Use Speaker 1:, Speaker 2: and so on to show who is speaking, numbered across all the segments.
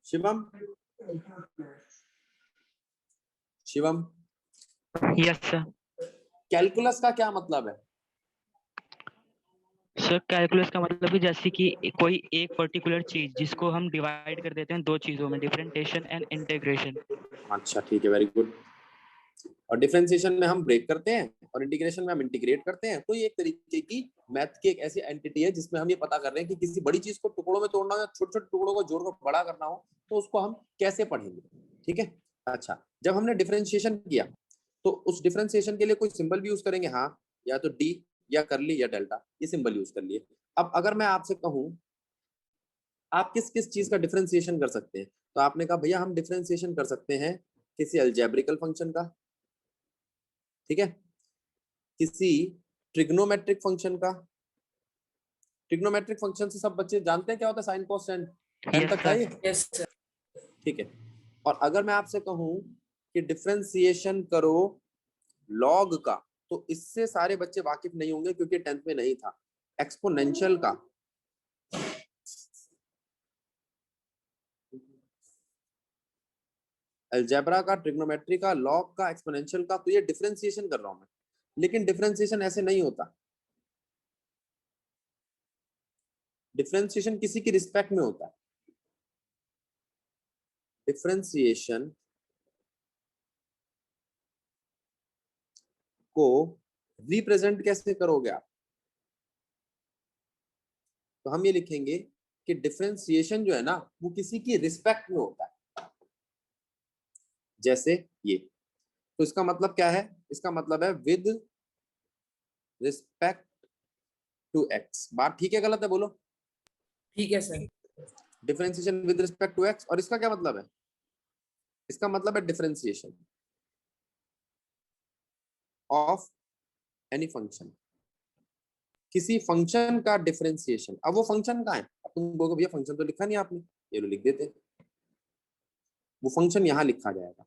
Speaker 1: Shivam Shivam
Speaker 2: yes sir.
Speaker 1: Calculus का क्या मतलब है?
Speaker 2: सर कैलकुलस का मतलब है जैसे कि कोई एक पर्टिकुलर चीज जिसको हम डिवाइड कर देते हैं दो चीजों में, डिफरेंशिएशन एंड इंटीग्रेशन।
Speaker 1: अच्छा ठीक है, वेरी गुड। और डिफरेंशिएशन में हम ब्रेक करते हैं और इंटीग्रेशन में हम इंटीग्रेट करते हैं। तो ये एक तरीके की मैथ की एक ऐसी एंटिटी है जिसमें हम ये पता कर रहे हैं कि किसी बड़ी चीज को टुकड़ों में तोड़ना हो या छोटे छोटे टुकड़ों को जोड़कर बड़ा करना हो तो उसको हम कैसे पढ़ेंगे। ठीक है। अच्छा, जब हमने डिफरेंशिएशन किया तो उस डिफरेंशिएशन के लिए कोई सिंबल भी यूज करेंगे। हाँ, या तो डी या करली या डेल्टा, ये सिंबल यूज कर लिए। अब अगर मैं आपसे कहूं आप किस किस चीज का डिफरेंशिएशन कर सकते हैं, तो आपने कहा भैया हम डिफरेंशिएशन कर सकते हैं किसी अलजेब्रिकल फंक्शन का, ठीक है, किसी ट्रिग्नोमेट्रिक फंक्शन का। ट्रिग्नोमेट्रिक फंक्शन से सब बच्चे जानते हैं क्या होता है, साइन कोस टेन, 10
Speaker 2: यस
Speaker 1: तक था ये।
Speaker 2: सर।
Speaker 3: Yes sir.
Speaker 1: ठीक है। और अगर मैं आपसे कहूं कि डिफरेंशिएशन करो लॉग का, तो इससे सारे बच्चे वाकिफ नहीं होंगे क्योंकि 10th में नहीं था। एक्सपोनेंशियल का, अलजेब्रा का, ट्रिग्नोमेट्री का, लॉग का, एक्सपोनेंशियल का, तो ये डिफरेंशिएशन कर रहा हूं मैं। लेकिन डिफरेंशिएशन ऐसे नहीं होता। डिफरेंशिएशन किसी की रिस्पेक्ट में होता है। डिफरेंशिएशन को रिप्रेजेंट कैसे करोगे आप, तो हम ये लिखेंगे कि डिफरेंशिएशन जो है ना वो किसी की रिस्पेक्ट में होता है। जैसे ये, तो इसका मतलब क्या है, इसका मतलब है विद रिस्पेक्ट टू एक्स। बात ठीक है गलत है बोलो?
Speaker 3: ठीक है sir.
Speaker 1: Differentiation with respect to x. और इसका क्या मतलब है? इसका मतलब है डिफरेंशिएशन ऑफ एनी फंक्शन, किसी फंक्शन का डिफरेंशिएशन। अब वो फंक्शन का है, अब तुम बोलोगे भैया फंक्शन तो लिखा नहीं आपने, ये लो लिख देते। वो फंक्शन यहां लिखा जाएगा।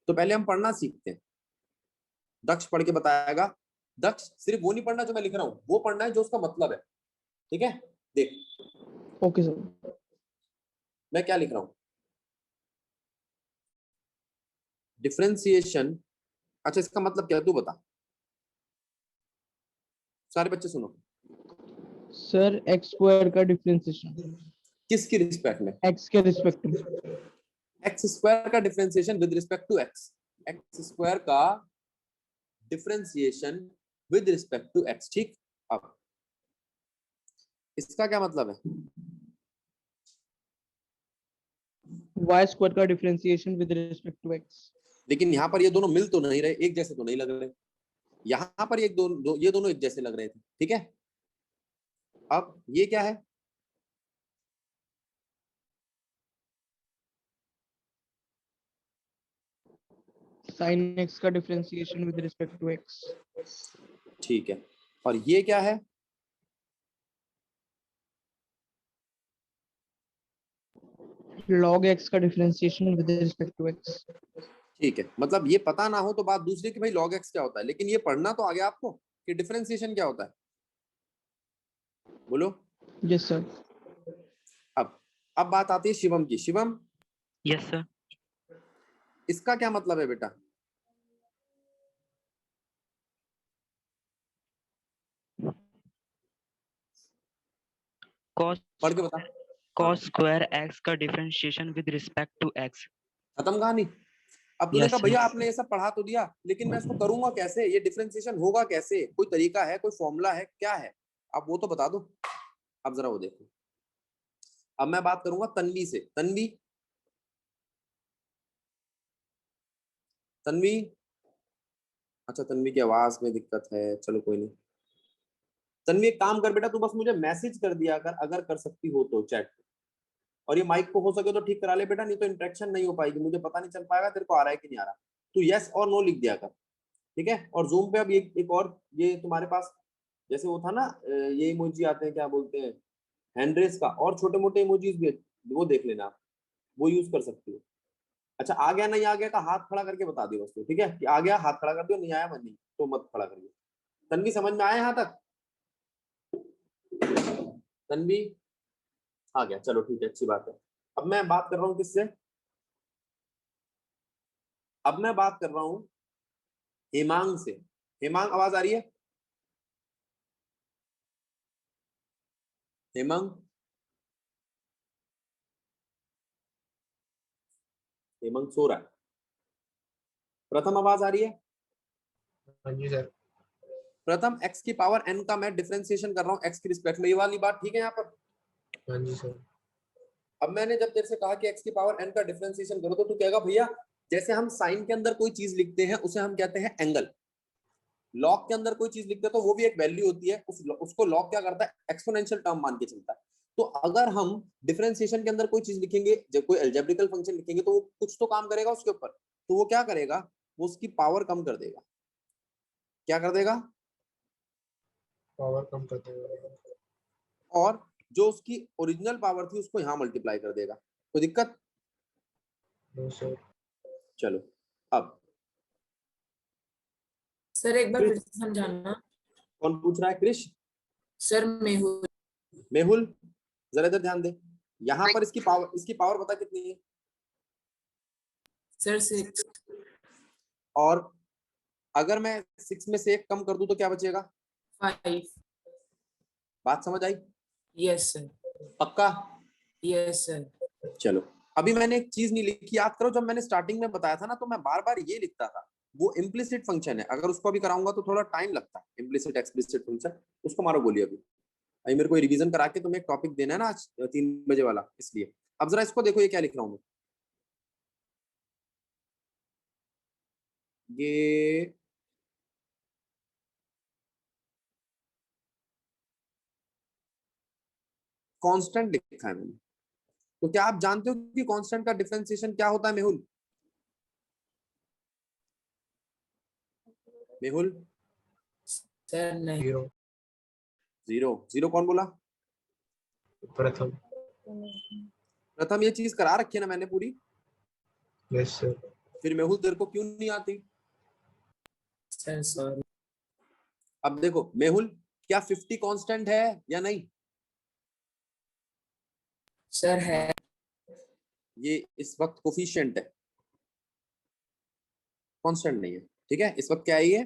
Speaker 1: तो पहले हम पढ़ना सीखते हैं। दक्ष पढ़ के बताएगा। दक्ष सिर्फ वो नहीं पढ़ना जो मैं लिख रहा हूं, वो पढ़ना है जो उसका मतलब है। ठीक है, देख
Speaker 4: ओके सर।
Speaker 1: मैं क्या लिख रहा हूं। डिफरेंशिएशन, अच्छा इसका मतलब क्या तू बता, सारे बच्चे सुनो।
Speaker 4: सर एक्स स्क्वायर का डिफरेंशिएशन
Speaker 1: किसकी रिस्पेक्ट में?
Speaker 4: एक्स के रिस्पेक्ट में।
Speaker 1: एक्स स्क्वायर का differentiation with respect to X. X square का differentiation with respect to x. ठीक। अब इसका क्या मतलब है?
Speaker 4: वाई स्क्वायर का differentiation with respect to X.
Speaker 1: लेकिन यहाँ पर ये दोनों मिल तो नहीं रहे, एक जैसे तो नहीं लग रहे। यहाँ पर ये दोनों एक जैसे लग रहे थे। ठीक है। अब ये क्या है?
Speaker 4: साइन एक्स का differentiation with respect to x.
Speaker 1: ठीक है। और ये क्या है?
Speaker 4: लॉग एक्स का differentiation with respect to x.
Speaker 1: ठीक है, मतलब ये पता ना हो तो बात दूसरी कि भाई log x क्या होता है, लेकिन ये पढ़ना तो आ गया आपको कि डिफरेंशिएशन क्या होता है। बोलो।
Speaker 4: Yes sir.
Speaker 1: अब बात आती है शिवम की। Shivam,
Speaker 2: yes sir.
Speaker 1: इसका क्या मतलब है बेटा?
Speaker 2: कॉस
Speaker 1: पढ़ के बता।
Speaker 2: कॉस स्क्वायर एक्स का differentiation with respect to x.
Speaker 1: खत्म कहानी। अब तूने
Speaker 2: यस
Speaker 1: कहा
Speaker 2: सर।
Speaker 1: भैया आपने ये सब पढ़ा तो दिया, लेकिन मैं इसको करूंगा कैसे, ये डिफरेंशिएशन होगा कैसे, कोई तरीका है, कोई फॉर्मूला है, क्या है? अब वो तो बता दो। अब जरा वो देखो। अब मैं बात करूंगा तन्वी से। तन्वी, तन्वी, अच्छा तन्वी की आवाज में दिक्कत है, चलो कोई नहीं। तन्वी एक काम कर बेटा, तू बस मुझे मैसेज कर दिया कर अगर कर सकती हो तो चैट। और ये माइक को हो सके तो ठीक करा ले बेटा, नहीं तो इंटरेक्शन नहीं हो पाएगी, मुझे पता नहीं चल पाएगा तेरे को आ रहा है कि नहीं आ रहा। तू यस और नो लिख दिया कर। ठीक है। और जूम पे अब एक और ये तुम्हारे पास जैसे वो था ना, ये इमोजी आते हैं क्या बोलते हैं, हैंडरेस का, और छोटे मोटे इमोजीज भी वो देख लेना आप, वो यूज कर सकती हो। अच्छा आ गया नहीं आ गया का हाथ खड़ा करके बता दियो उसको। ठीक है, कि आ गया हाथ खड़ा कर दियो, नहीं आया मन नहीं तो मत खड़ा करिए। तन्वी समझ में आया यहाँ तक? तन्वी, आ गया, चलो ठीक है, अच्छी बात है। अब मैं बात कर रहा हूँ किससे? अब मैं बात कर रहा हूँ हेमांग से। हेमांग, आवाज आ रही है? हेमांग, हेमंत सो रहा है। प्रथम, आवाज आ रही है?
Speaker 3: हाँ जी सर।
Speaker 1: प्रथम, x की पावर n का मैं डिफरेंशिएशन कर रहा हूँ x की रिस्पेक्ट में, ये वाली बात ठीक है यहाँ पर?
Speaker 3: हाँ जी सर।
Speaker 1: अब मैंने जब तेरे से कहा कि x की पावर n का डिफरेंशिएशन करो, तो तू कहेगा भैया जैसे हम साइन के अंदर कोई चीज लिखते हैं उसे हम कहते हैं एंगल, लॉग के अंदर कोई चीज लिखते हैं तो वो भी एक वैल्यू होती है, उसको लॉग क्या करता है? एक्सपोनेंशियल टर्म मान के चलता है। तो अगर हम डिफरेंशिएशन के अंदर कोई चीज लिखेंगे, जब कोई अलजेब्रिकल फंक्शन लिखेंगे, तो वो कुछ तो काम करेगा उसके ऊपर। तो वो क्या करेगा? वो उसकी पावर कम कर देगा। क्या कर देगा?
Speaker 3: पावर कम करते हैं।
Speaker 1: और जो उसकी ओरिजिनल पावर थी उसको यहाँ मल्टीप्लाई कर देगा। कोई दिक्कत?
Speaker 3: No sir.
Speaker 1: चलो, अब
Speaker 3: सर एक बार फिर से समझाना।
Speaker 1: कौन पूछ रहा है? कृष?
Speaker 3: सर मेहुल।
Speaker 1: मेहुल, जरा इधर ध्यान दे। यहाँ पर इसकी पावर पता कितनी है?
Speaker 3: सर 6।
Speaker 1: और अगर मैं 6 में से 1 कम कर दूं तो क्या बचेगा?
Speaker 3: 5।
Speaker 1: बात समझ आई?
Speaker 3: Yes sir.
Speaker 1: पक्का?
Speaker 3: Yes sir.
Speaker 1: चलो, अभी मैंने एक चीज नहीं लिखी, याद करो, जब मैंने स्टार्टिंग में बताया था ना, तो मैं बार बार ये लिखता था, वो इम्प्लिसिट फंक्शन है। अगर उसको अभी कराऊंगा तो थोड़ा टाइम लगता है, इम्प्लिसिट एक्सप्लिसिट फंक्शन, उसको मारो गोली। अभी मेरे को रिवीजन करा के तुम्हें एक टॉपिक देना है ना आज 3 बजे वाला, इसलिए। अब जरा इसको देखो, ये क्या लिख रहा हूं मैं। ये कांस्टेंट लिखा है मैंने। तो क्या आप जानते हो कि कांस्टेंट का डिफरेंशिएशन क्या होता है मेहुल? मेहुल?
Speaker 3: सर नहीं। 0।
Speaker 1: जीरो? जीरो कौन बोला?
Speaker 3: प्रथम।
Speaker 1: प्रथम, ये चीज करा रखी है ना मैंने पूरी।
Speaker 3: Yes sir.
Speaker 1: फिर मेहुल तेरे को क्यों नहीं आती?
Speaker 3: Sir sorry.
Speaker 1: अब देखो मेहुल, क्या 50 कांस्टेंट है या नहीं?
Speaker 3: सर है।
Speaker 1: ये इस वक्त कोफिशिएंट है, कांस्टेंट नहीं है। ठीक है, इस वक्त क्या है ये?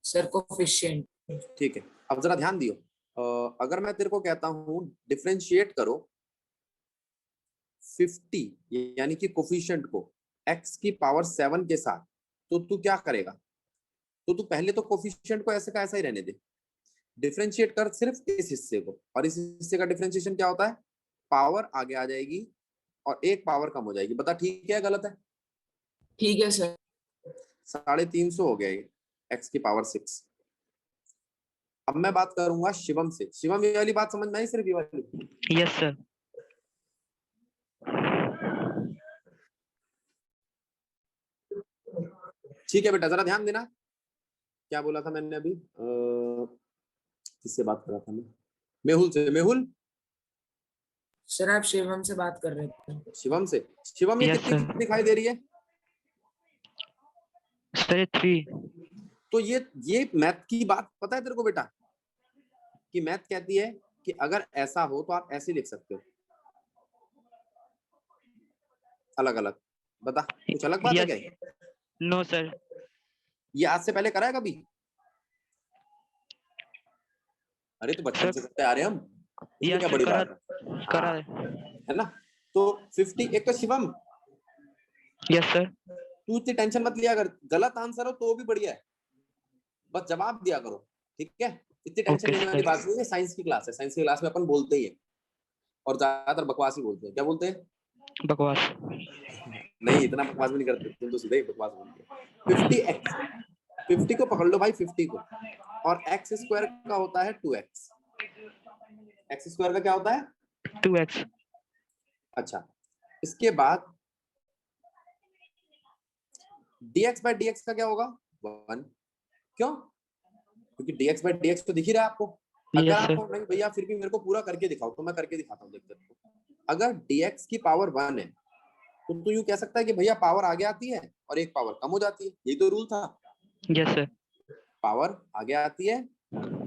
Speaker 3: Sir coefficient.
Speaker 1: ठीक है, अब जरा ध्यान दियो। अगर मैं तेरे को कहता हूं डिफरेंशिएट करो 50 यानी कि कोफिशिएंट को x की पावर 7 के साथ, तो तू क्या करेगा? तो तू पहले तो कोफिशिएंट को ऐसे का ऐसा ही रहने दे, डिफरेंशिएट कर सिर्फ इस हिस्से को, और इस हिस्से का डिफरेंशिएशन क्या होता है? पावर आगे आ जाएगी और एक पावर कम हो जाएगी। बता ठीक है गलत है?
Speaker 3: ठीक है सर।
Speaker 1: 350 हो गया ये x की पावर 6। अब मैं बात करूंगा शिवम से। शिवम, ये वाली बात समझ में आई? सिर्फ ये वाली?
Speaker 2: Yes sir.
Speaker 1: ठीक है बेटा, जरा ध्यान देना। क्या बोला था मैंने अभी? किससे बात कर रहा था मैं? मेहुल से। मेहुल,
Speaker 3: सर आप शिवम से बात कर रहे थे।
Speaker 1: शिवम से। शिवम, ये
Speaker 2: Yes,
Speaker 1: कितनी
Speaker 2: sir.
Speaker 1: दिखाई दे रही है?
Speaker 2: सर ये 3।
Speaker 1: तो ये मैथ की बात पता है तेरे को बेटा, कि मैथ कहती है कि अगर ऐसा हो तो आप ऐसे लिख सकते हो, अलग अलग। बता, कुछ अलग बात है क्या?
Speaker 2: No sir.
Speaker 1: ये आज से पहले करा है कभी? अरे तो बचपन से करते आ रहे हम, इसमें क्या
Speaker 2: यस सर,
Speaker 1: बड़ी
Speaker 2: करा
Speaker 1: बात है?
Speaker 2: करा
Speaker 1: हाँ,
Speaker 2: है।
Speaker 1: है ना? तो 50, एक तो शिवम,
Speaker 2: यस सर।
Speaker 1: तू इतनी टेंशन मत लिया कर, गलत आंसर हो तो भी बढ़िया है, बस जवाब दिया करो। ठीक है, इतनी टेंशन
Speaker 2: ओके
Speaker 1: लेने वाली
Speaker 2: सर।
Speaker 1: बात नहीं है। साइंस की क्लास है, साइंस की क्लास में अपन बोलते ही है, और ज्यादातर बकवास ही बोलते हैं। क्या बोलते हैं?
Speaker 2: बकवास।
Speaker 1: नहीं, इतना बकवास भी नहीं करते, तुम तो सीधे ही बकवास बोलते हो। 50x, 50 को पकड़ लो भाई, 50 को, और x स्क्वायर का होता है 2x। x स्क्वायर का क्या होता है?
Speaker 2: 2x।
Speaker 1: अच्छा, इसके बाद dx by dx का क्या होगा? 1। क्यों? क्योंकि dx by dx तो दिख ही रहा है आपको। अगर
Speaker 2: यस
Speaker 1: आपको
Speaker 2: सर।
Speaker 1: नहीं भैया फिर भी मेरे को पूरा करके दिखाओ, तो मैं करके दिखाता हूँ। देखते, अगर dx की पावर 1 है तो तू यूं कह सकता है कि भैया पावर आगे आती है और एक पावर कम हो जाती है। यही तो रूल था।
Speaker 2: Yes sir.
Speaker 1: पावर आगे आती है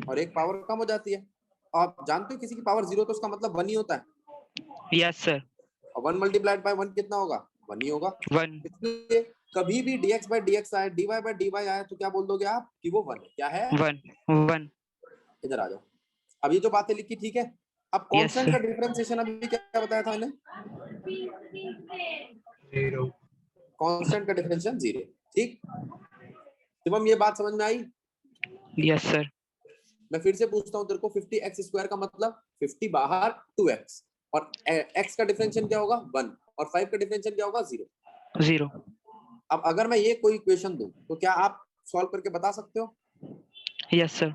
Speaker 1: और एक पावर कम हो जाती है। आप जानते हो किसी की पावर 0 तो उसका मतलब 1 ही होता है,
Speaker 2: यस सर,
Speaker 1: और 1 मल्टीप्लाइड बाय 1 कितना होगा? 1 ही होगा।
Speaker 2: 1
Speaker 1: इसलिए कभी भी dx by dx आए, dy by dy आए तो क्या बोल दोगे आप कि वो 1 क्या है?
Speaker 2: 1 1।
Speaker 1: इधर आ जाओ। अब ये जो बातें लिखी ठीक है। अब
Speaker 2: Yes,
Speaker 1: कांस्टेंट
Speaker 2: sir.
Speaker 1: का डिफरेंशिएशन अभी क्या बताया था मैंने?
Speaker 3: 0।
Speaker 1: कांस्टेंट का डिफरेंशिएशन 0। ठीक, शिवम ये बात समझ में आई?
Speaker 2: यस सर,
Speaker 1: मैं फिर से पूछता हूँ तेरे को, 50x स्क्वायर का मतलब 50 बाहर 2x, और x का डिफरेंशिएशन क्या होगा? 1, और 5 का डिफरेंशिएशन क्या होगा? 0।
Speaker 2: 0।
Speaker 1: अब अगर मैं ये कोई इक्वेशन दूं तो क्या आप सॉल्व करके बता सकते हो?
Speaker 2: यस सर,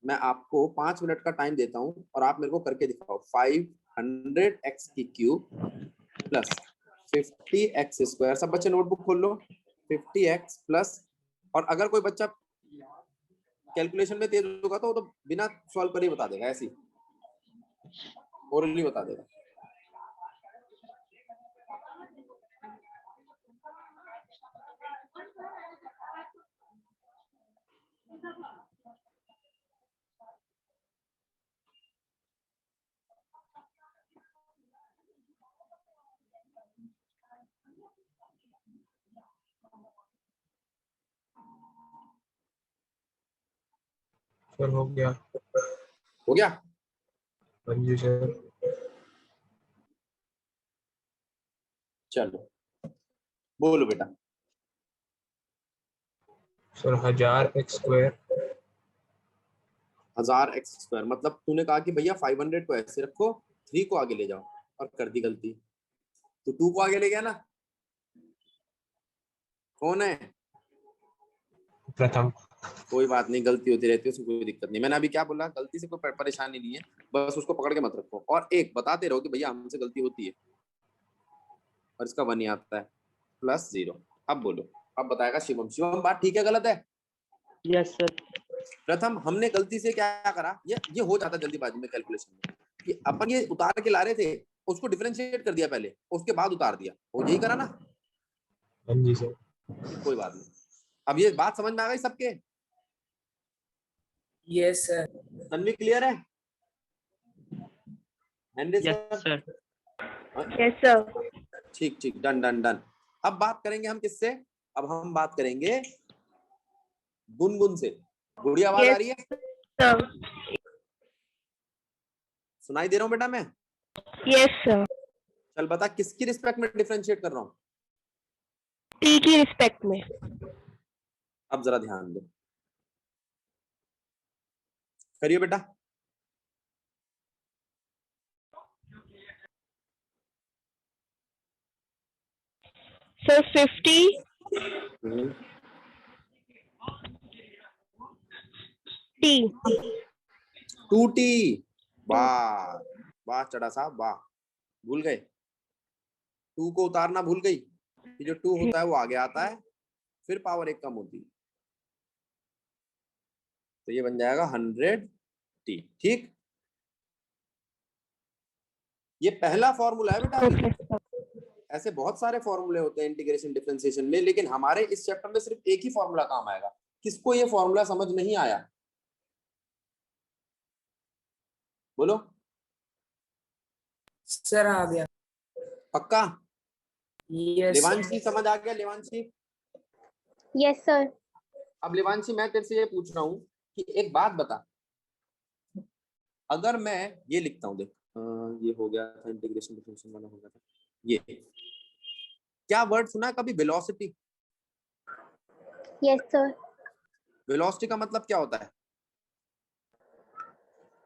Speaker 1: मैं आपको 5 मिनट का टाइम देता हूं और आप मेरे को करके दिखाओ। 500x की क्यूब प्लस 50x स्क्वायर, सब बच्चे नोटबुक खोल लो। 50x प्लस, और अगर कोई बच्चा कैलकुलेशन में तेज होगा तो वो तो बिना सॉल्व करे ही बता देगा, ऐसे ही ओरली बता देगा।
Speaker 3: सर हो गया।
Speaker 1: हो गया?
Speaker 3: हाँ जी सर।
Speaker 1: चलो बोलो बेटा।
Speaker 3: Sir 1000x square.
Speaker 1: 1000x square मतलब तूने कहा कि भैया 500 को ऐसे रखो, 3 को आगे ले जाओ, और कर दी गलती। तो 2 को आगे ले गया ना? कौन है?
Speaker 3: प्रथम।
Speaker 1: कोई बात नहीं, गलती होती रहती है, उसमें कोई दिक्कत नहीं। मैंने अभी क्या बोला? गलती से कोई परेशानी नहीं है, बस उसको पकड़ के मत रखो, और एक बताते रहो कि भैया हमसे गलती होती है, और इसका 1 ही आता है, प्लस 0। अब बोलो, अब बताएगा शिवम। शिवम बात ठीक है गलत है?
Speaker 4: Yes, sir.
Speaker 1: प्रथम हमने गलती से क्या करा, ये हो जाता जल्दीबाजी में कैलकुलेशन में, कि अपन ये उतार के ला रहे थे, उसको डिफरेंशिएट कर दिया पहले, उसके बाद उतार दिया, वो यही करा ना?
Speaker 3: हाँ जी सर।
Speaker 1: कोई बात नहीं। अब ये बात समझ में आ गई सबके?
Speaker 3: Yes sir.
Speaker 1: तन्वी क्लियर है?
Speaker 2: Yes
Speaker 1: sir
Speaker 2: sir,
Speaker 5: yes sir.
Speaker 1: ठीक ठीक, डन डन डन। अब बात करेंगे हम किससे? अब हम बात करेंगे गुनगुन से। गुड़िया आवाज आ रही है?
Speaker 5: सर।
Speaker 1: सुनाई दे रहा हूँ बेटा मैं?
Speaker 5: Yes sir.
Speaker 1: चल बता, किसकी रिस्पेक्ट में डिफरेंशिएट कर रहा हूँ?
Speaker 5: टी की रिस्पेक्ट में।
Speaker 1: अब जरा ध्यान दो, करिए बेटा।
Speaker 5: Sir 50 T.
Speaker 1: 2t। वाह वाह चढ़ा साहब, वाह। भूल गए? 2 को उतारना भूल गई कि जो 2 होता है वो आगे आता है, फिर पावर 1 कम होती है, तो ये बन जाएगा 100t। ठीक, ये पहला फॉर्मूला है बेटा अभी। ऐसे बहुत सारे फॉर्मूले होते हैं इंटीग्रेशन डिफरेंशिएशन में, लेकिन हमारे इस चैप्टर में सिर्फ एक ही फॉर्मूला काम आएगा। किसको ये फॉर्मूला समझ नहीं आया? बोलो।
Speaker 3: सर आ गया।
Speaker 1: पक्का?
Speaker 3: यस
Speaker 1: लेवांशी समझ आ गया? लेवांशी,
Speaker 5: यस सर।
Speaker 1: अब लेवांशी मैं तेरे से ये पूछ रहा हूँ कि एक बात बता, अगर मैं ये लिखता हूँ, देख ये हो गया था इंटीग्रेशन डिफरेंशिएशन वाला, हो गया था ये। क्या वर्ड सुना है कभी, वेलोसिटी?
Speaker 5: Yes sir.
Speaker 1: वेलोसिटी का मतलब क्या होता है?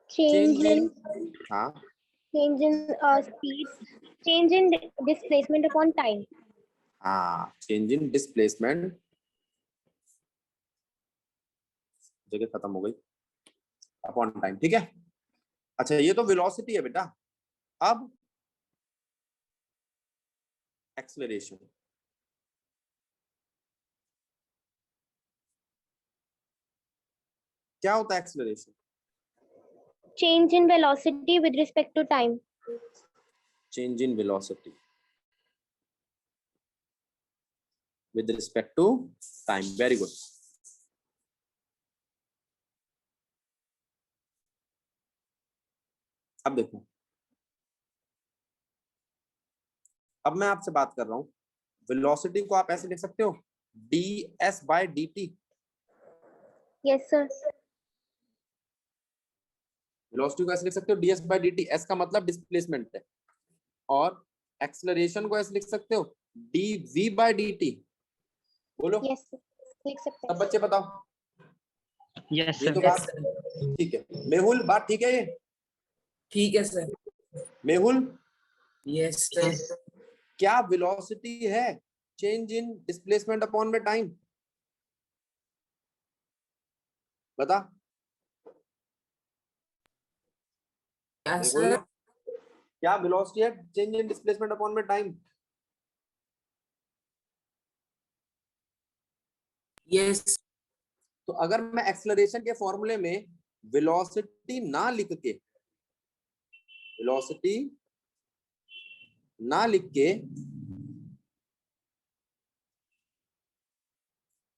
Speaker 5: चेंज इन
Speaker 1: हाँ,
Speaker 5: speed, change in displacement upon time.
Speaker 1: हाँ, चेंज इन डिस्प्लेसमेंट, जगह खत्म हो गई, अपॉन टाइम। ठीक है, अच्छा ये तो वेलोसिटी है बेटा। अब एक्सेलरेशन, क्या होता है acceleration?
Speaker 5: Change in velocity with respect to time.
Speaker 1: Change in velocity with respect to time, very good. अब देखो, अब मैं आपसे बात कर रहा हूं, वेलोसिटी को आप ऐसे लिख सकते हो ds/dt।
Speaker 5: Yes, sir.
Speaker 1: वेलोसिटी को ऐसे लिख सकते हो ds/dt। s का मतलब डिस्प्लेसमेंट है, और एक्सेलरेशन को ऐसे लिख सकते हो dv/dt। बोलो।
Speaker 5: Yes, sir. लिख सकते
Speaker 1: अब
Speaker 5: हैं।
Speaker 1: बच्चे बताओ,
Speaker 2: यस
Speaker 1: ये तो
Speaker 2: सर।
Speaker 1: बात ठीक है। मेहुल, बात ठीक है ये?
Speaker 3: ठीक है सर।
Speaker 1: Mehul,
Speaker 3: yes sir.
Speaker 1: क्या वेलोसिटी है चेंज इन डिस्प्लेसमेंट अपॉन में टाइम? बता।
Speaker 3: क्या
Speaker 1: मेहुल,
Speaker 3: सर?
Speaker 1: क्या वेलोसिटी है चेंज इन डिस्प्लेसमेंट अपॉन में टाइम?
Speaker 3: यस।
Speaker 1: तो अगर मैं एक्सेलरेशन के फॉर्मूले में वेलोसिटी ना लिख के, वेलोसिटी ना लिख के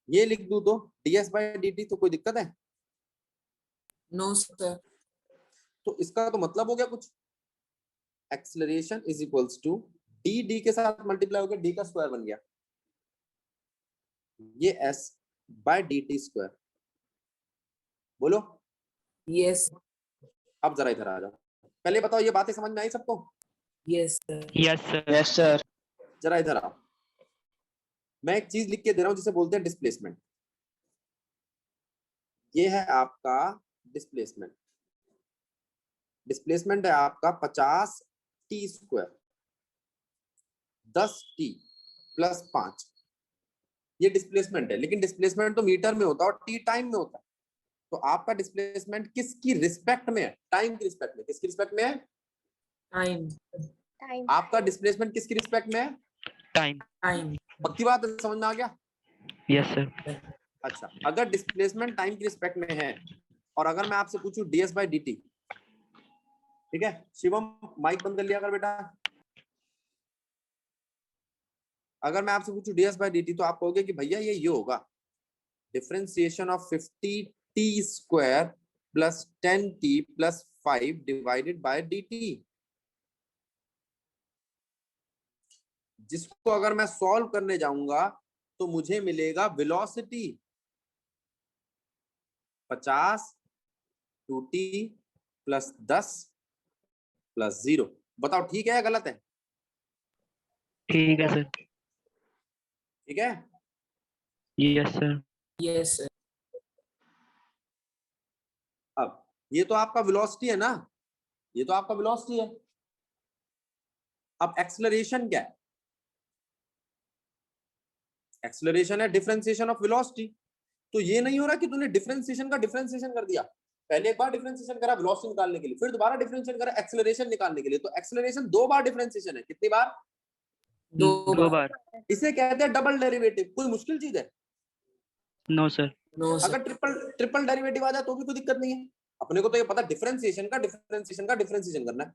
Speaker 1: ये लिख दूं तो ds/dt, तो कोई दिक्कत है?
Speaker 3: No sir.
Speaker 1: तो इसका तो मतलब हो गया कुछ, acceleration is equals to D के साथ मल्टीप्लाई हो गया, डी का स्क्वायर बन गया, ये s/dt स्क्वायर। बोलो।
Speaker 3: यस।
Speaker 1: अब जरा इधर आ जाओ, पहले बताओ ये बातें समझ में आई सबको?
Speaker 3: Yes sir.
Speaker 2: Yes sir.
Speaker 4: Yes, sir.
Speaker 1: जरा इधर आओ, मैं एक चीज लिख के दे रहा हूं जिसे बोलते हैं डिस्प्लेसमेंट। ये है आपका डिस्प्लेसमेंट। डिस्प्लेसमेंट है आपका 50t², 10t + 5। ये डिस्प्लेसमेंट है, लेकिन डिस्प्लेसमेंट तो मीटर में होता है और टी टाइम में होता है। तो आपका डिस्प्लेसमेंट किसकी रिस्पेक्ट में है? टाइम की रिस्पेक्ट में। किसकी रिस्पेक्ट में है?
Speaker 3: टाइम।
Speaker 5: टाइम।
Speaker 1: आपका डिस्प्लेसमेंट किसकी रिस्पेक्ट में है?
Speaker 2: टाइम।
Speaker 3: टाइम।
Speaker 1: पक्की बात है, समझ में आ गया?
Speaker 2: Yes sir.
Speaker 1: अच्छा, अगर डिस्प्लेसमेंट टाइम की रिस्पेक्ट में है और अगर मैं आपसे पूछूं ds/dt, ठीक है? शिवम, माइक बंद कर लिया कर बेटा। अगर मैं आपसे पूछूं ds/dt तो आप कहोगे कि भैया ये होगा differentiation of 50t² + 10t + 5 divided by dt, जिसको अगर मैं सॉल्व करने जाऊंगा तो मुझे मिलेगा वेलोसिटी 50 2t + 10 + 0। बताओ ठीक है या गलत है?
Speaker 2: ठीक है सर।
Speaker 1: ठीक है।
Speaker 2: Yes sir.
Speaker 3: Yes sir.
Speaker 1: अब ये तो आपका वेलोसिटी है ना, ये तो आपका वेलोसिटी है। अब एक्सेलरेशन क्या है? एक्सेलरेशन है डिफरेंशिएशन ऑफ वेलोसिटी। तो ये नहीं हो रहा कि तूने डिफरेंशिएशन का डिफरेंशिएशन कर दिया, पहले एक बार डिफरेंशिएशन करा वेलोसिटी निकालने के लिए, फिर दोबारा डिफरेंशिएशन करा एक्सेलरेशन निकालने के लिए। तो एक्सेलरेशन 2 बार डिफरेंशिएशन है। कितनी बार?
Speaker 3: 2
Speaker 2: बार।
Speaker 1: इसे कहते हैं डबल डेरिवेटिव। कोई मुश्किल चीज है?
Speaker 2: No sir.
Speaker 3: No sir.
Speaker 1: अगर ट्रिपल डेरिवेटिव आ जाए तो भी कोई दिक्कत नहीं है। अपने को तो ये पता डिफरेंशिएशन का डिफरेंशिएशन करना है।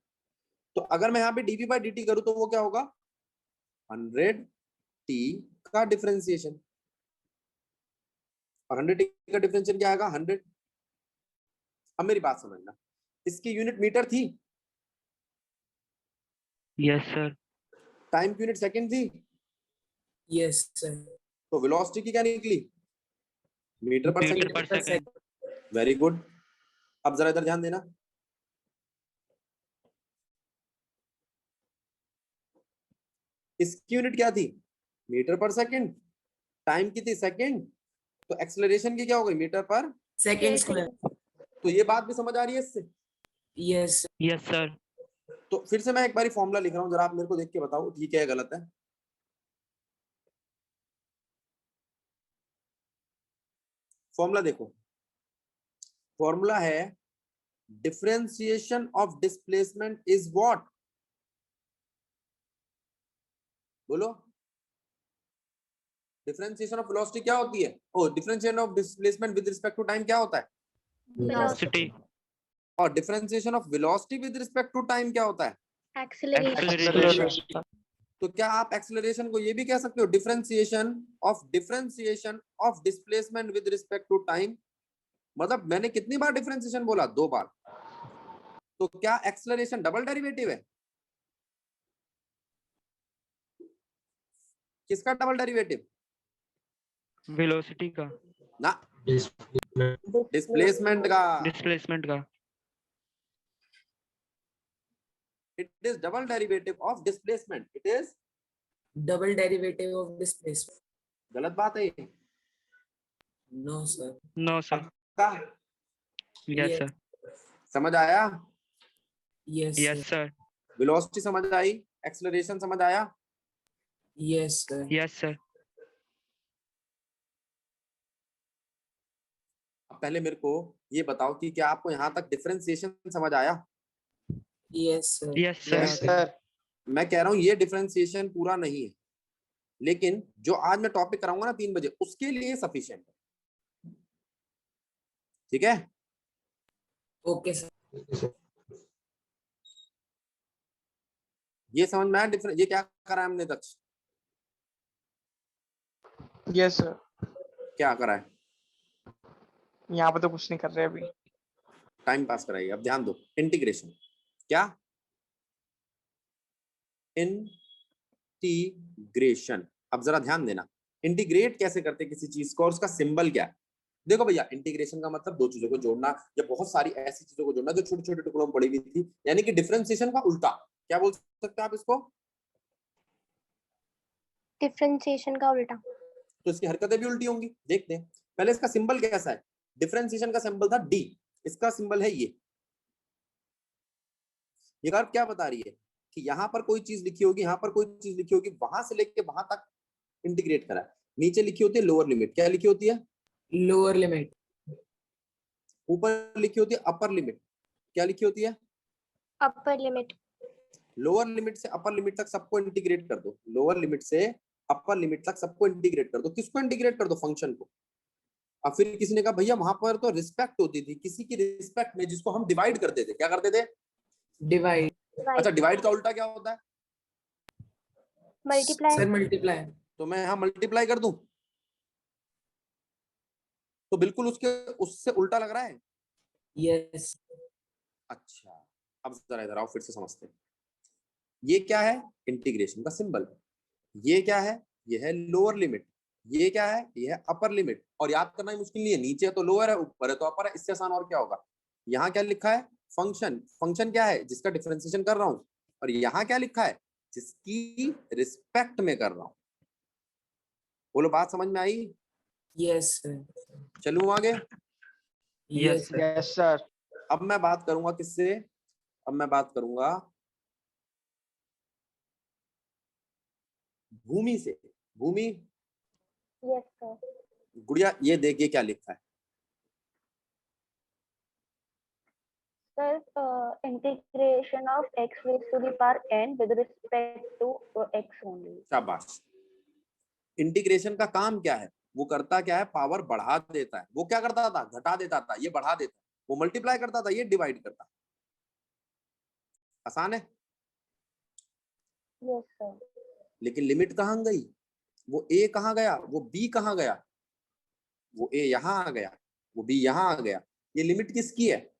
Speaker 1: तो अगर मैं यहाँ पे dv/dt करूँ तो वो क्या होगा? 100t का डिफरेंशिएशन, और 100t का डिफरेंशिएशन क्या आएगा? 100। अब मेरी बात समझना, इसकी यूनिट मीटर थी,
Speaker 2: यस सर।
Speaker 1: टाइम की यूनिट सेकंड थी,
Speaker 3: यस सर।
Speaker 1: तो वेलोसिटी की क्या निकली? मीटर पर
Speaker 2: मीटर पर
Speaker 1: सेकंड।
Speaker 2: सेकंड।
Speaker 1: Very good. अब जरा इधर ध्यान देना, इसकी यूनिट क्या थी? मीटर पर सेकंड। टाइम की थी सेकंड, तो एक्सेलरेशन की क्या हो गई? मीटर पर
Speaker 3: सेकंड स्क्वायर।
Speaker 1: तो ये बात भी समझ आ रही है इससे?
Speaker 3: यस।
Speaker 2: Yes sir.
Speaker 1: तो फिर से मैं एक बारी फॉर्मूला लिख रहा हूँ, जरा आप मेरे को देख के बताओ ठीक है या गलत है। फॉर्मूला देखो, फॉर्मूला है differentiation of displacement is what? बोलो। डिफरेंशिएशन ऑफ वेलोसिटी क्या होती है? Oh, differentiation of displacement with respect to time क्या होता है?
Speaker 2: वेलोसिटी।
Speaker 1: और differentiation of velocity with respect to time क्या होता है?
Speaker 5: Acceleration.
Speaker 2: एक्सेलरेशन।
Speaker 1: तो क्या आप एक्सेलरेशन को ये भी कह सकते हो differentiation of displacement with respect to time? मतलब मैंने कितनी बार डिफरेंशिएशन बोला? 2 बार। तो क्या एक्सेलरेशन डबल डेरिवेटिव है? किसका डबल डेरिवेटिव?
Speaker 2: वेलोसिटी का,
Speaker 1: ना, डिस्प्लेसमेंट का।
Speaker 2: डिस्प्लेसमेंट का।
Speaker 1: It is double derivative of displacement. It is
Speaker 3: double derivative of displacement.
Speaker 1: गलत बात है ये?
Speaker 3: No sir.
Speaker 2: No sir.
Speaker 1: पक्का?
Speaker 2: Yes
Speaker 3: Yes.
Speaker 2: सर।
Speaker 1: समझ आया?
Speaker 3: Yes
Speaker 2: yes sir.
Speaker 1: वेलोसिटी समझ आई? एक्सेलरेशन समझ आया?
Speaker 3: Yes sir.
Speaker 2: Yes sir.
Speaker 1: अब पहले मेरे को ये बताओ कि क्या आपको यहाँ तक डिफरेंशिएशन समझ आया?
Speaker 3: Yes sir.
Speaker 2: Yes sir.
Speaker 4: Yes, sir.
Speaker 1: मैं कह रहा हूँ ये डिफरेंशिएशन पूरा नहीं है, लेकिन जो आज मैं टॉपिक कराऊंगा ना 3 बजे, उसके लिए सफिशिएंट है। ठीक है?
Speaker 3: Okay sir.
Speaker 1: ये समझ में आया डिफरेंस? ये क्या करा है हमने तक?
Speaker 4: Yes, sir.
Speaker 1: क्या करा है?
Speaker 4: यहाँ पे तो कुछ नहीं कर रहे अभी।
Speaker 1: टाइम पास कराइए। अब ध्यान दो, इंटीग्रेशन। क्या? इंटीग्रेशन। अब जरा ध्यान देना, इंटीग्रेट कैसे करते किसी चीज को और उसका सिंबल क्या है। देखो भैया, इंटीग्रेशन का मतलब दो चीजों को जोड़ना या बहुत सारी ऐसी चीजों को जोड़ना जो छोटे छोटे टुकड़ों में पड़ी हुई थी, यानी कि डिफरेंशिएशन का उल्टा। क्या बोल सकते हैं आप इसको?
Speaker 5: डिफरेंशिएशन का उल्टा।
Speaker 1: तो इसकी हरकतें भी उल्टी होंगी। देखते हैं पहले इसका सिंबल कैसा है। डिफरेंशिएशन का सिंबल था डी, इसका सिंबल है ये। कर्व क्या बता रही है कि यहाँ पर कोई चीज लिखी होगी, यहाँ पर कोई चीज लिखी होगी, वहां से लेके वहां तक इंटीग्रेट करा है। नीचे लिखी होती है लोअर लिमिट। क्या लिखी होती है?
Speaker 3: Lower limit.
Speaker 1: ऊपर लिखी होती है अपर लिमिट। क्या लिखी होती है?
Speaker 5: Upper limit.
Speaker 1: लोअर लिमिट से अपर लिमिट तक सबको इंटीग्रेट कर दो। लोअर लिमिट से अपर लिमिट तक सबको इंटीग्रेट कर दो। किसको इंटीग्रेट कर दो? फंक्शन को। अब फिर किसी ने कहा भैया वहां पर तो रिस्पेक्ट होती थी, किसी की रिस्पेक्ट में जिसको हम डिवाइड करते थे। क्या करते थे?
Speaker 3: डिवाइड।
Speaker 1: अच्छा, डिवाइड का उल्टा क्या होता है?
Speaker 5: मल्टीप्लाई।
Speaker 3: Sir multiply.
Speaker 1: तो मैं यहाँ मल्टीप्लाई कर दूं तो बिल्कुल उससे उल्टा लग रहा है।
Speaker 3: यस।
Speaker 1: अच्छा, अब जरा इधर आओ, फिर से समझते हैं। ये क्या है? इंटीग्रेशन का सिंबल। ये क्या है? ये है लोअर लिमिट। ये क्या है? ये है अपर लिमिट। और याद करना ही मुश्किल नहीं है, नीचे है तो लोअर है, ऊपर है तो अपर है। इससे आसान और क्या होगा? यहाँ क्या लिखा है? फंक्शन। फंक्शन क्या है? जिसका डिफरेंशिएशन कर रहा हूं। और यहाँ क्या लिखा है? जिसकी रिस्पेक्ट में कर रहा हूं। बोलो, बात समझ में आई?
Speaker 3: Yes sir.
Speaker 1: चलूं आगे?
Speaker 3: Yes sir.
Speaker 4: Yes, sir.
Speaker 1: अब मैं बात करूंगा किससे? अब मैं बात करूंगा भूमि से। भूमि,
Speaker 5: यस सर।
Speaker 1: गुड़िया ये देखिए क्या लिखा है।
Speaker 5: Sir, integration of x raised to the power n with respect to x only.
Speaker 1: शाबाश। इंटीग्रेशन का काम क्या है? वो करता क्या है? पावर बढ़ा देता है। वो क्या करता था? घटा देता था। ये बढ़ा देता है। वो मल्टीप्लाई करता था, ये डिवाइड करता। आसान है?
Speaker 5: Yes sir.
Speaker 1: लेकिन लिमिट कहाँ गई? वो ए कहाँ गया? वो बी कहाँ गया? वो ए यहाँ आ गया, वो बी यहाँ आ गया। ये लिमिट किसकी है?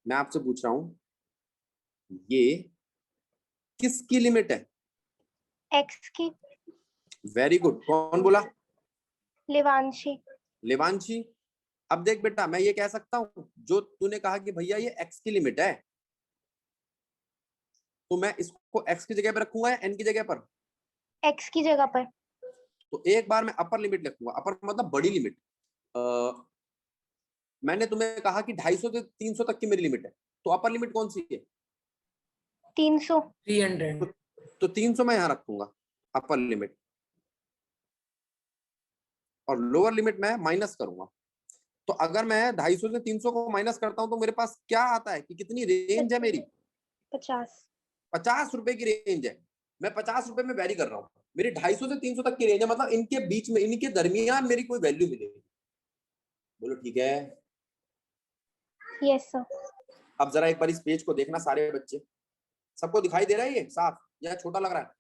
Speaker 1: मैं आपसे पूछ रहा हूं, ये किसकी लिमिट है?
Speaker 5: x की।
Speaker 1: Very good. कौन बोला?
Speaker 5: लिवांशी।
Speaker 1: लिवांशी। अब देख बेटा, मैं ये कह सकता हूं, जो तूने कहा कि भैया ये x की लिमिट है, तो मैं इसको x की जगह पर रखूंगा या n की जगह पर?
Speaker 5: x की जगह पर।
Speaker 1: तो एक बार मैं अपर लिमिट लिखूंगा। अपर मतलब बड़ी लिमिट। मैंने तुम्हें कहा कि 250 से 300 तक की मेरी लिमिट है, तो अपर लिमिट कौन सी है?
Speaker 5: 300।
Speaker 3: 300।
Speaker 1: तो 300 मैं यहां रखूंगा अपर लिमिट, और लोअर लिमिट मैं माइनस करूंगा। तो अगर मैं 250 से 300 को माइनस करता हूं तो मेरे पास क्या आता है कि कितनी रेंज है मेरी?
Speaker 5: 50।
Speaker 1: 50 रुपए की रेंज है। मैं 50 रुपए में वैरी कर रहा हूँ। मेरी 250 से 300 तक की रेंज है, मतलब इनके बीच में, इनके दरमियान मेरी कोई वैल्यू मिलेगी। बोलो ठीक है?
Speaker 5: Yes sir.
Speaker 1: अब जरा एक बार इस पेज को देखना सारे बच्चे। सबको दिखाई दे रहा है ये साफ या छोटा लग रहा है?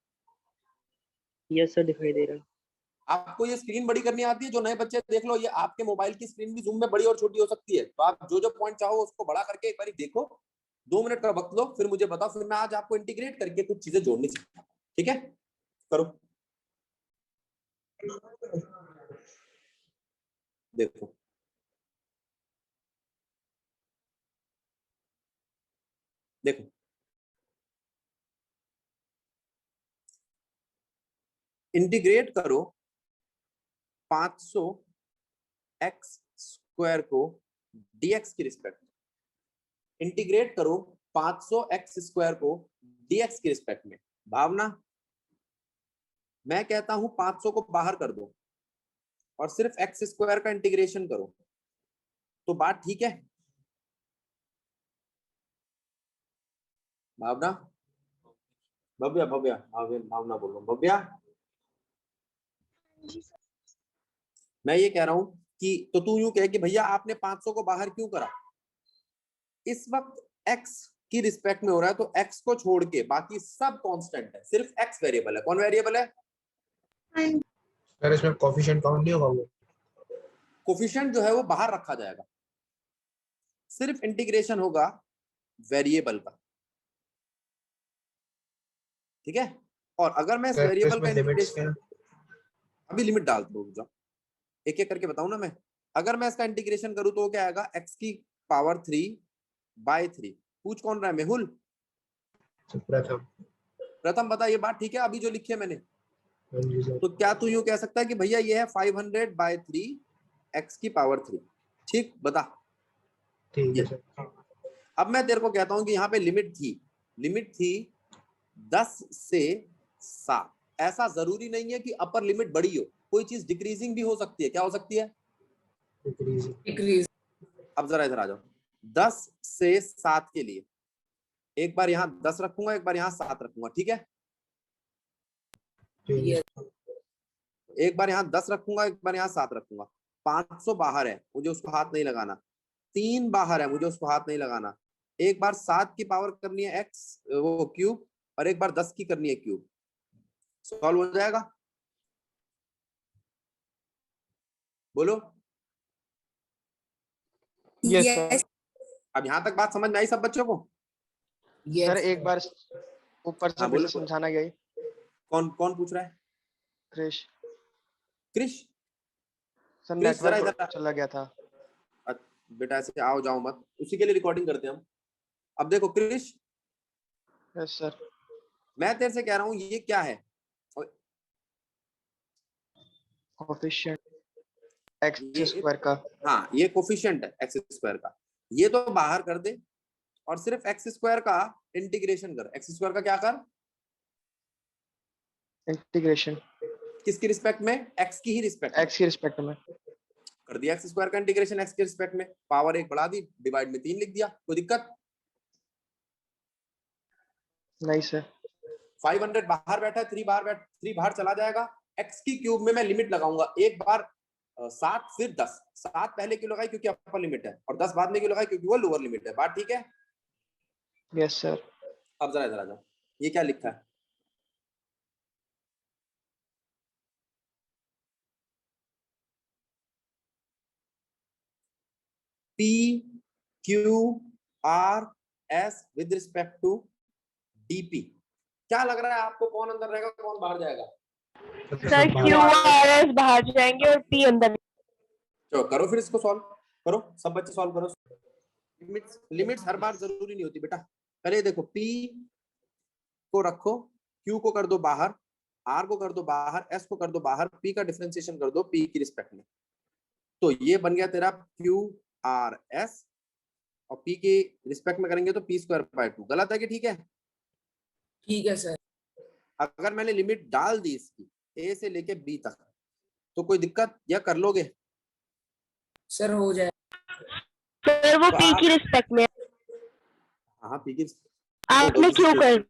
Speaker 2: यस सर, दिखाई दे रहा है।
Speaker 1: आपको ये स्क्रीन बड़ी करनी आती है? जो नए बच्चे देख लो, ये आपके मोबाइल की स्क्रीन भी जूम में बड़ी और छोटी हो सकती है, तो आप जो जो पॉइंट चाहो उसको बड़ा करके एक बार देखो। 2 मिनट का वक्त लो, फिर मुझे बताओ, फिर मैं आज आपको इंटीग्रेट करके कुछ चीजें जोड़नी सिखाऊंगा, ठीक है? करो। देखो देखो, इंटीग्रेट करो 500 एक्स स्क्वायर को dx की रिस्पेक्ट, इंटीग्रेट करो 500 एक्स स्क्वायर को dx की रिस्पेक्ट में। भावना, मैं कहता हूं 500 को बाहर कर दो और सिर्फ एक्स स्क्वायर का इंटीग्रेशन करो, तो बात ठीक है? भावना, भव्या भव्या भावना, भावना बोल रहा हूं, भव्या। मैं ये कह रहा हूं कि तो तू यूं कह कि भैया आपने 500 को बाहर क्यों करा? इस वक्त x की रिस्पेक्ट में हो रहा है, तो x को छोड़ के बाकी सब कांस्टेंट है, सिर्फ x वेरिएबल है। कौन वेरिएबल है?
Speaker 6: सर इसमें कोफिशिएंट काउंट नहीं होगा? वो
Speaker 1: कोफिशिएंट जो है वो बाहर रखा जाएगा, सिर्फ इंटीग्रेशन होगा वेरिएबल का, ठीक है? और अगर मैं इस वेरिएबल का इंटीग्रेशन, अभी लिमिट डाल दो, रुक जाओ, एक एक करके बताऊं ना मैं। अगर मैं इसका इंटीग्रेशन करूं तो क्या आएगा? x की पावर 3/3। पूछ कौन रहा है? मेहुल। प्रथम बता, ये बात ठीक है अभी जो लिखी है मैंने? तो क्या तू यूं कह सकता है कि भैया ये है 500/3 x की पावर 3? ठीक, बता।
Speaker 6: ठीक है सर।
Speaker 1: अब मैं तेरे को कहता हूं कि यहाँ पे लिमिट थी 10 से 7। ऐसा जरूरी नहीं है कि अपर लिमिट बड़ी हो, कोई चीज डिक्रीजिंग भी हो सकती है। क्या हो सकती है?
Speaker 3: डिक्रीज।
Speaker 1: अब जरा इधर आ जाओ। 10 से 7 के लिए एक बार यहाँ 10 रखूंगा, एक बार यहाँ 7 रखूंगा, ठीक है? एक बार यहाँ 10 रखूंगा, एक बार यहाँ 7 रखूंगा। 500 बाहर है, मुझे उसको हाथ नहीं लगाना। 3 बाहर है, मुझे उसको हाथ नहीं लगाना। एक बार 7 की पावर करनी है x वो क्यूब, और एक बार 10 की करनी है क्यूब। सॉल्व हो जाएगा? बोलो।
Speaker 4: Yes, sir.
Speaker 1: अब यहाँ तक बात समझ में आई सब बच्चों को?
Speaker 7: सर एक बार ऊपर से
Speaker 1: हाँ,
Speaker 7: फिर
Speaker 1: बोलो।
Speaker 7: से समझाना गई।
Speaker 1: कौन कौन पूछ रहा है?
Speaker 7: क्रिश
Speaker 1: क्रिश,
Speaker 7: सर
Speaker 1: क्रिश जरा
Speaker 7: नेटवर्क
Speaker 1: इधर
Speaker 7: चला गया था।
Speaker 1: बेटा ऐसे आओ जाओ मत, उसी के लिए रिकॉर्डिंग करते हैं हम। अब देखो क्रिश,
Speaker 7: यस सर।
Speaker 1: मैं तेरे से कह रहा हूँ ये क्या है?
Speaker 7: कोफिशिएंट एक्स स्क्वायर का।
Speaker 1: हाँ, ये कोफिशिएंट है एक्स स्क्वायर का। ये तो बाहर कर दे और सिर्फ एक्स स्क्वायर का इंटीग्रेशन कर। एक्स स्क्वायर का क्या कर?
Speaker 7: इंटीग्रेशन
Speaker 1: किसकी रिस्पेक्ट में? एक्स की ही रिस्पेक्ट में।
Speaker 7: एक्स की रिस्पेक्ट में
Speaker 1: कर दिया एक्स स्क्वायर का इंटीग्रेशन एक्स के रिस्पेक्ट में। पावर 1 बढ़ा दी, डिवाइड में 3 लिख दिया, कोई दिक्कत?
Speaker 7: नहीं सर।
Speaker 1: 500 बाहर बैठा है, 3 बाहर चला जाएगा। एक्स की क्यूब में मैं लिमिट लगाऊंगा, एक बार 7 फिर 10। 7 पहले क्यों लगाई? क्योंकि अपर लिमिट है, और 10 बाद में क्यों लगाई? क्योंकि वो लोअर लिमिट है। बात ठीक है?
Speaker 7: Yes sir.
Speaker 1: अब जरा इधर आ जाओ, ये क्या लिखा है? P Q R S with respect to DP। क्या लग रहा है आपको, कौन अंदर रहेगा कौन बाहर जाएगा?
Speaker 5: सर QRS बाहर जाएंगे और P अंदर।
Speaker 1: चलो करो फिर इसको सॉल्व करो, सब बच्चे सॉल्व करो। लिमिट्स हर बार जरूरी नहीं होती बेटा। पहले देखो, P को रखो, Q को कर दो बाहर, R को कर दो बाहर, S को कर दो बाहर, P का डिफरेंशिएशन कर दो P की रिस्पेक्ट में। तो ये बन गया तेरा QRS, और P की रिस्पेक्ट में करेंगे तो P²/2। गलत है कि ठीक है?
Speaker 3: ठीक है सर।
Speaker 1: अगर मैंने लिमिट डाल दी इसकी A से लेके B तक, तो कोई दिक्कत या कर लोगे?
Speaker 3: सर हो जाए।
Speaker 5: सर वो
Speaker 1: तो
Speaker 5: P
Speaker 1: आप-
Speaker 5: की रिस्पेक्ट में।
Speaker 1: हाँ P की,
Speaker 5: आपने क्यों कर?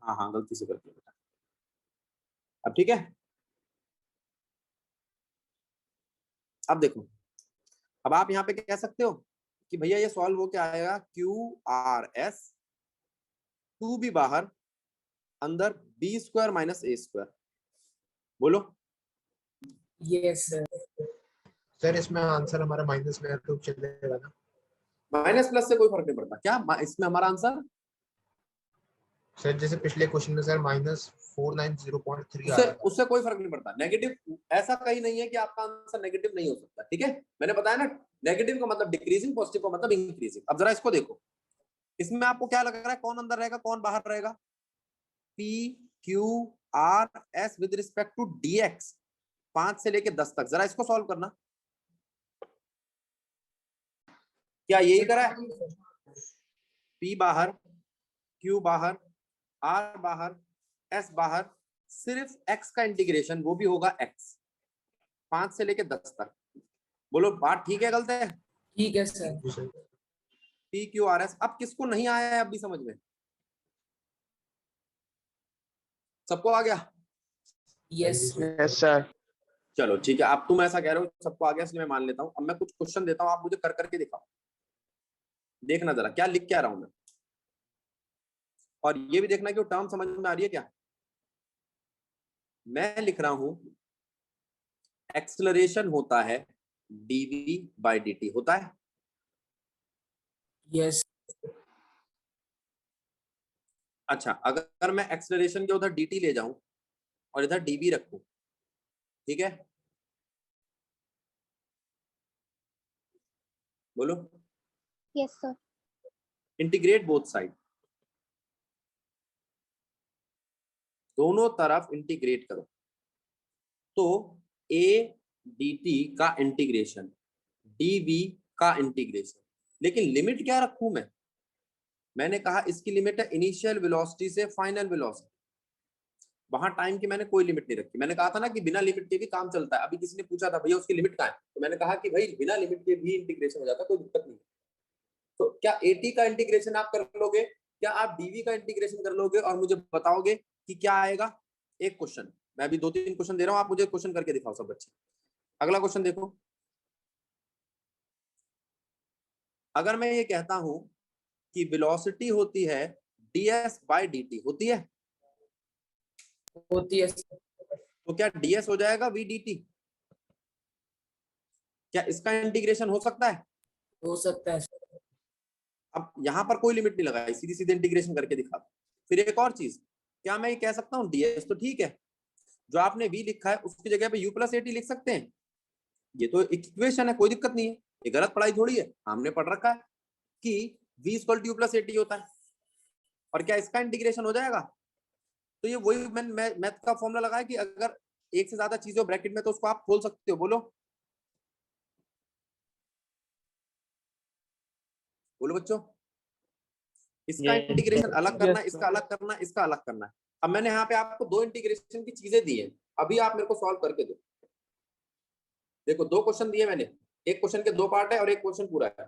Speaker 1: हाँ गलती से कर दिया बेटा। अब ठीक है? अब देखो, अब आप यहाँ पे कह सकते हो कि भैया ये सॉल्व हो क्या आएगा? QRS, 2 भी बाहर, अंदर B² - A²। बोलो।
Speaker 3: Yes sir.
Speaker 6: सर इसमें आंसर हमारा माइनस में है तो चलेगा ना?
Speaker 1: माइनस प्लस से कोई फर्क नहीं पड़ता क्या इसमें हमारा आंसर?
Speaker 6: सर जैसे पिछले क्वेश्चन में सर -490.3 आ
Speaker 1: उससे
Speaker 6: रहा था।
Speaker 1: उससे कोई फर्क नहीं पड़ता। नेगेटिव ऐसा कहीं नहीं है कि आपका आंसर नेगेटिव नहीं हो सकता, ठीक है। मैंने बताया ना, नेगेटिव का मतलब डिक्रीजिंग, पॉजिटिव का मतलब इंक्रीजिंग। अब जरा इसको देखो, इसमें आपको क्या लग रहा है, कौन अंदर रहेगा कौन बाहर रहेगा? P Q R S with respect to dx 5 से लेके 10 तक। जरा इसको सॉल्व करना, क्या यही करा है? पी बाहर, क्यू बाहर, आर बाहर, एस बाहर, सिर्फ एक्स का इंटीग्रेशन, वो भी होगा एक्स 5 से लेके 10 तक। बोलो बात ठीक है गलत है?
Speaker 3: ठीक है सर।
Speaker 6: जी sir.
Speaker 1: P Q R S. अब किसको नहीं आया है अभी समझ में? सबको आ गया?
Speaker 3: Yes
Speaker 7: yes sir.
Speaker 1: चलो ठीक है, अब तुम ऐसा कह रहे हो सबको आ गया इसलिए मैं मान लेता हूं। अब मैं कुछ क्वेश्चन देता हूं, आप मुझे कर करके दिखाओ, देखना जरा क्या लिख क्या रहा हूं मैं, और ये भी देखना कि वो टर्म समझ में आ रही है क्या। मैं लिख रहा हूं एक्सेलरेशन होता है dv by dt, होता है?
Speaker 3: यस
Speaker 1: अच्छा, अगर मैं एक्सेलरेशन के उधर dt ले जाऊं और इधर dv रखूं, ठीक है, बोलो।
Speaker 5: Yes, sir.
Speaker 1: Integrate both side, दोनों तरफ इंटीग्रेट करो। तो a dt का इंटीग्रेशन, dv का इंटीग्रेशन, लेकिन लिमिट क्या रखूं मैं? मैंने कहा इसकी लिमिट है इनिशियल वेलोसिटी से फाइनल वेलोसिटी। वहां टाइम की मैंने कोई लिमिट नहीं रखी। मैंने कहा था ना कि बिना लिमिट के भी काम चलता है। अभी किसी ने पूछा था भैया उसकी लिमिट कहाँ है, तो मैंने कहा कि भाई बिना लिमिट के भी इंटीग्रेशन हो जाता है, कोई दिक्कत नहीं। तो क्या at का इंटीग्रेशन आप कर लोगे, क्या आप dv का इंटीग्रेशन कर लोगे और मुझे बताओगे कि क्या आएगा? एक क्वेश्चन, मैं अभी 2-3 क्वेश्चन दे रहा हूं, आप मुझे क्वेश्चन करके दिखाओ सब बच्चे। अगला क्वेश्चन देखो, अगर मैं ये कहता हूं कि वेलोसिटी होती है ds by dt, होती है?
Speaker 3: होती है sir।
Speaker 1: तो क्या ds हो जाएगा v dt? क्या इसका इंटीग्रेशन हो सकता है?
Speaker 3: हो सकता है sir।
Speaker 1: अब यहाँ पर कोई लिमिट नहीं लगाई, सीधी सीधे इंटीग्रेशन करके दिखा दो। फिर एक और चीज, क्या मैं ये कह सकता हूँ ds तो ठीक है, जो आपने v लिखा है उसकी जगह पे u प्लस at लिख सकते हैं? ये तो इक्वेशन है, कोई दिक्कत नहीं है, ये गलत पढ़ाई थोड़ी है, हमने पढ़ रखा है कि v equal to u plus at होता है। और क्या इसका इंटीग्रेशन हो जाएगा? तो ये वही मैथ का फॉर्मूला लगाया कि अगर एक से ज्यादा चीजें हो ब्रैकेट में तो उसको आप खोल सकते हो। बोलो बोलो बच्चों, इसका
Speaker 2: Yes,
Speaker 1: इंटीग्रेशन
Speaker 2: sir.
Speaker 1: अलग करना,
Speaker 4: Yes,
Speaker 1: इसका अलग करना, इसका अलग करना है। अब मैंने यहाँ पे आपको 2 इंटीग्रेशन की चीजें दी है, अभी आप मेरे को सॉल्व करके दो। देखो 2 क्वेश्चन दिए मैंने, एक क्वेश्चन के 2 पार्ट है और एक क्वेश्चन पूरा है।